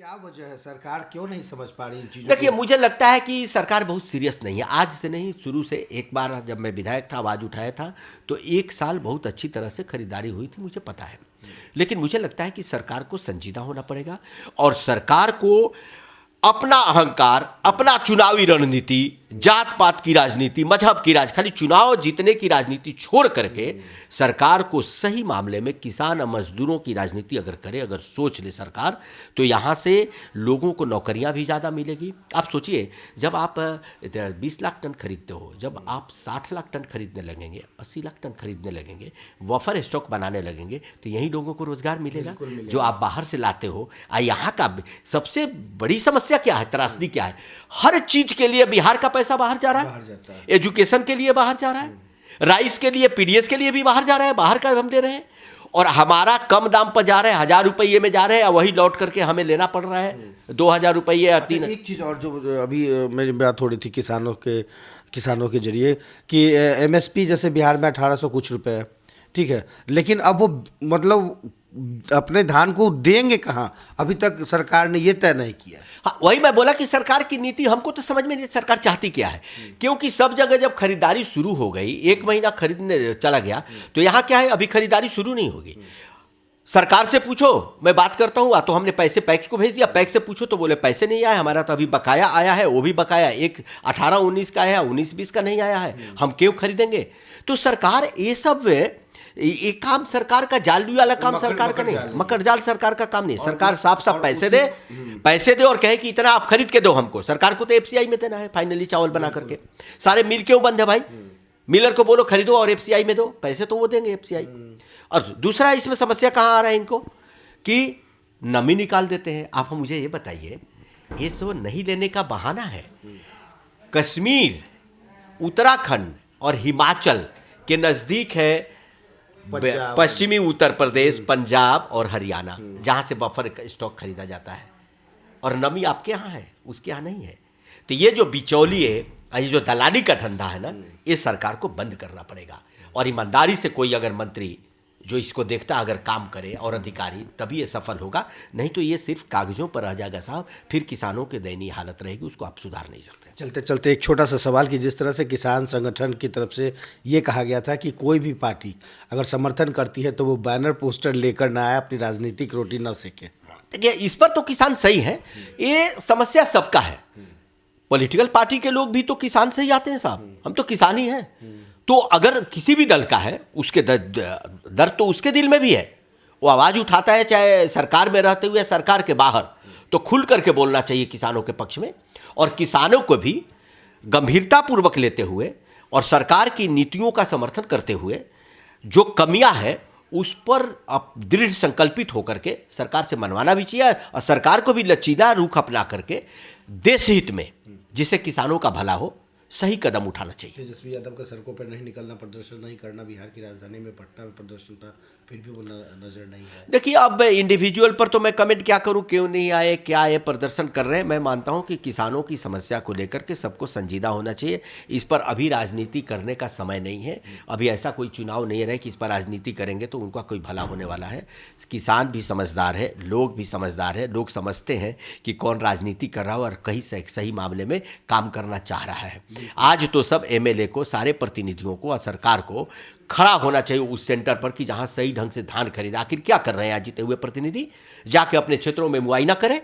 क्या वजह है, सरकार क्यों नहीं समझ पा रही इन चीजों देखिए, को? मुझे लगता है कि सरकार बहुत सीरियस नहीं है। आज से नहीं, शुरू से एक बार जब मैं विधायक था, आवाज़ उठाया था, तो एक साल बहुत अच्छी तरह से खरीदारी हुई थी, मुझे पता है। लेकिन मुझे लगता है कि सरकार को संजीदा होना पड़ेगा और सरकार को अपना अहंकार, अपना चुनावी रणनीति, जात पात की राजनीति, मजहब की खाली चुनाव जीतने की राजनीति छोड़ करके सरकार को सही मामले में किसान और मजदूरों की राजनीति अगर करे, अगर सोच ले सरकार, तो यहाँ से लोगों को नौकरियाँ भी ज़्यादा मिलेगी। आप सोचिए, जब आप 20 लाख टन खरीदते हो, जब आप 60 लाख टन खरीदने लगेंगे, 80 लाख टन खरीदने लगेंगे, बफर स्टॉक बनाने लगेंगे, तो यही लोगों को रोजगार मिलेगा जो आप बाहर से लाते हो। यहाँ का सबसे बड़ी समस्या क्या है, त्रासदी क्या है? हर चीज के लिए बिहार का पैसा बाहर जा रहा है, एजुकेशन के लिए बाहर जा रहा है, राइस के लिए, पीडीएस के लिए भी बाहर जा रहा है, बाहर का हम दे रहे हैं, और हमारा कम दाम पर जा रहे हैं, 1000 रुपये में जा रहे हैं, वही लौट करके हमें लेना पड़ रहा है 2000 रुपये या 3। एक चीज़ और जो अभी मेरी बात हो रही थी किसानों के जरिए कि एमएसपी जैसे बिहार में 1800 कुछ रुपए है, ठीक है, लेकिन अब वो मतलब अपने धान को देंगे कहाँ, अभी तक सरकार ने ये तय नहीं किया। हाँ, वही मैं बोला कि सरकार की नीति हमको तो समझ में नहीं, सरकार चाहती क्या है, क्योंकि सब जगह जब खरीदारी शुरू हो गई, एक महीना खरीदने चला गया, तो यहाँ क्या है, अभी खरीदारी शुरू नहीं होगी। सरकार से पूछो, मैं बात करता हूँ, तो हमने पैसे पैक्स को भेज दिया, पैक्स से पूछो तो बोले पैसे नहीं आए, हमारा तो अभी बकाया आया है, वो भी बकाया एक 18-19 का है, 19-20 का नहीं आया है, हम क्यों खरीदेंगे? तो सरकार ये सब, ये काम सरकार का, जाली वाला काम सरकार का नहीं, मकर जाल सरकार का काम नहीं। सरकार साफ साफ पैसे दे और कहे कि इतना आप खरीद के दो हमको। सरकार को तो एफसीआई में देना है फाइनली चावल बना करके। सारे मिल क्यों बंद है भाई? मिलर को बोलो खरीदो और एफसीआई में दो, पैसे तो वो देंगे एफसीआई। और दूसरा इसमें समस्या कहाँ आ रहा है इनको कि नमी निकाल देते हैं। आप मुझे ये बताइए, ये सब नहीं लेने का बहाना है। कश्मीर, उत्तराखंड और हिमाचल के नज़दीक है पश्चिमी उत्तर प्रदेश, पंजाब और हरियाणा, जहाँ से बफर स्टॉक खरीदा जाता है, और नमी आपके यहाँ है, उसके यहाँ नहीं है। तो ये जो बिचौलिए, ये जो दलाली का धंधा है ना, ये सरकार को बंद करना पड़ेगा। और ईमानदारी से कोई अगर मंत्री जो इसको देखता अगर काम करे और अधिकारी, तभी ये सफल होगा। नहीं तो ये सिर्फ कागजों पर रह जाएगा साहब, फिर किसानों की दयनीय हालत रहेगी, उसको आप सुधार नहीं सकते। चलते चलते एक छोटा सा सवाल कि जिस तरह से किसान संगठन की तरफ से ये कहा गया था कि कोई भी पार्टी अगर समर्थन करती है तो वो बैनर पोस्टर लेकर ना आए, अपनी राजनीतिक रोटी ना सेके। देखिए, इस पर तो किसान सही है, ये समस्या सबका है। पॉलिटिकल पार्टी के लोग भी तो किसान से ही आते हैं साहब, हम तो किसान ही हैं। तो अगर किसी भी दल का है, उसके दर्द तो उसके दिल में भी है, वो आवाज़ उठाता है, चाहे सरकार में रहते हुए सरकार के बाहर, तो खुल करके बोलना चाहिए किसानों के पक्ष में, और किसानों को भी गंभीरतापूर्वक लेते हुए और सरकार की नीतियों का समर्थन करते हुए जो कमियां हैं उस पर अब दृढ़ संकल्पित होकर के सरकार से मनवाना भी चाहिए, और सरकार को भी लचीला रुख अपना करके देश हित में, जिससे किसानों का भला हो, सही कदम उठाना चाहिए। तेजस्वी यादव का सड़कों पर नहीं निकलना, प्रदर्शन नहीं करना, बिहार की राजधानी में पटना में प्रदर्शन था, फिर भी वो नजर नहीं आया। देखिए, अब इंडिविजुअल पर तो मैं कमेंट क्या करूं, क्यों नहीं आए, क्या ये प्रदर्शन कर रहे हैं। मैं मानता हूं कि किसानों की समस्या को लेकर के सबको संजीदा होना चाहिए। इस पर अभी राजनीति करने का समय नहीं है। अभी ऐसा कोई चुनाव नहीं रहे कि इस पर राजनीति करेंगे तो उनका कोई भला होने वाला है। किसान भी समझदार है, लोग भी समझदार है, लोग समझते हैं कि कौन राजनीति कर रहा है और कहीं सही मामले में काम करना चाह रहा है। आज तो सब एमएलए को, सारे प्रतिनिधियों को और सरकार को खड़ा होना चाहिए उस सेंटर पर कि जहां सही ढंग से धान खरीदा। आखिर क्या कर रहे हैं आज जीते हुए प्रतिनिधि? जाके अपने क्षेत्रों में मुआयना करें।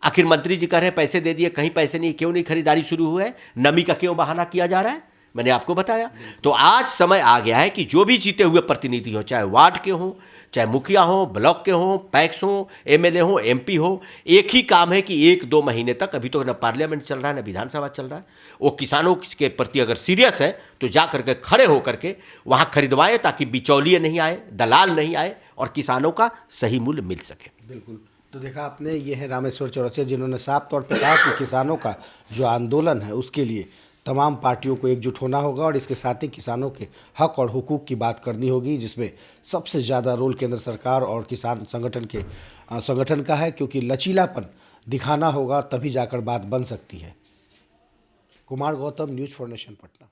आखिर मंत्री जी कह रहे हैं पैसे दे दिए, कहीं पैसे नहीं, क्यों नहीं खरीदारी शुरू हुआ है? नमी का क्यों बहाना किया जा रहा है? मैंने आपको बताया। तो आज समय आ गया है कि जो भी जीते हुए प्रतिनिधि हो, चाहे वार्ड के हों, चाहे मुखिया हो, ब्लॉक के हों, पैक्स हो, एमएलए हो, एमपी हो, एक ही काम है कि 1-2 महीने तक, अभी तो न पार्लियामेंट चल रहा है न विधानसभा चल रहा है, वो किसानों के प्रति अगर सीरियस है तो जा करके खड़े होकर के वहाँ खरीदवाए, ताकि बिचौलिए नहीं आए, दलाल नहीं आए और किसानों का सही मूल्य मिल सके। बिल्कुल। तो देखा आपने, ये है रामेश्वर चौरसिया, जिन्होंने साफ तौर पर कहा कि किसानों का जो आंदोलन है उसके लिए तमाम पार्टियों को एकजुट होना होगा और इसके साथ ही किसानों के हक और हुकूक की बात करनी होगी, जिसमें सबसे ज़्यादा रोल केंद्र सरकार और किसान संगठन का है, क्योंकि लचीलापन दिखाना होगा, तभी जाकर बात बन सकती है। Kumar Gautam, news for nation, Patna.